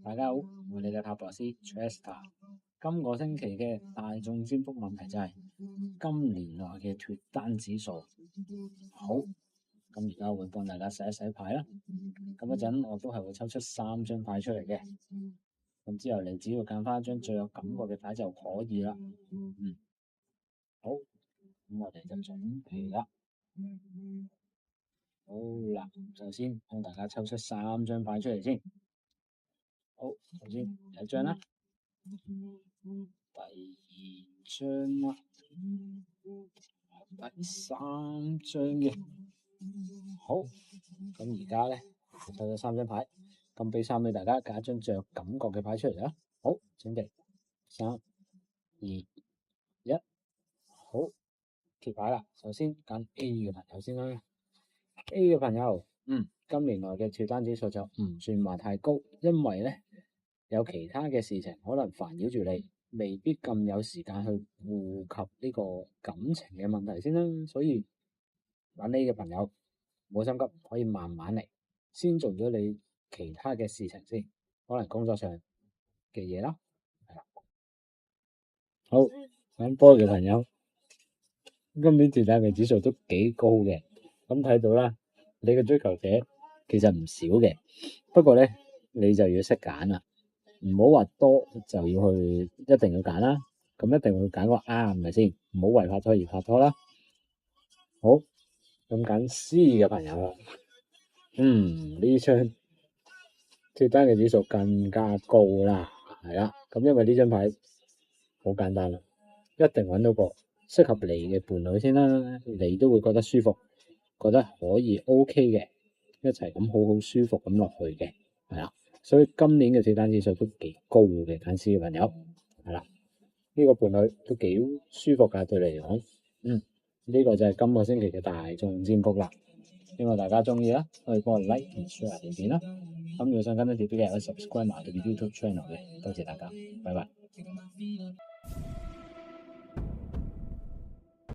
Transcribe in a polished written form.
大家好，我係你嘅塔羅師 Chester。今個星期嘅大眾占卜問題就係今年內嘅脫單指數。好，咁而家會幫大家洗一洗牌啦。咁一陣我都係會抽出3張牌出嚟嘅。咁之後你只要揀翻一張最有感覺嘅牌就可以啦。好，咁我哋就準備啦。好啦，首先幫大家抽出3張牌出嚟先。好，首先第一張啦，第二張啦，第3張嘅。好，咁而家咧抽咗3張牌，咁俾大家揀一張最有感覺嘅牌出嚟啦。好，準備3、2、1，好，揭牌啦。首先揀 A 嘅朋友先啦。A 嘅朋友，今年來嘅脫單指數就唔算話太高，因為咧有其他嘅事情可能煩擾住你，未必咁有時間去顧及呢個感情嘅問題先啦。所以揀 A 嘅朋友冇心急，可以慢慢嚟，先做咗你其他嘅事情先，可能工作上嘅嘢啦。好，揀波嘅朋友，今年脫單嘅指數都幾高嘅。咁睇到啦，你嘅追求者其實唔少嘅，不過咧你就要識揀啦，唔好話多就要去一定要揀啦，咁一定要揀個啱嘅先，唔好為拍拖而拍拖啦。好，咁揀 C 嘅朋友啦，呢張脫單嘅指數更加高啦，係啦，咁因為呢張牌好簡單啦，一定揾到個適合你嘅伴侶先啦，你都會覺得舒服，覺得可以 OK 嘅，一齊咁好好舒服咁落去嘅，係啦。所以今年嘅脫單指數都幾高嘅，揀 C 嘅朋友，係啦，呢個伴侶都幾舒服噶，對你嚟講，呢個就係今個星期嘅大眾占卜啦。希望大家中意啦，可以幫我 like 同 share 條片啦。咁如果想跟得貼嘅，可以 subscribe 埋我哋嘅 YouTube channel 嘅，多謝大家，拜拜。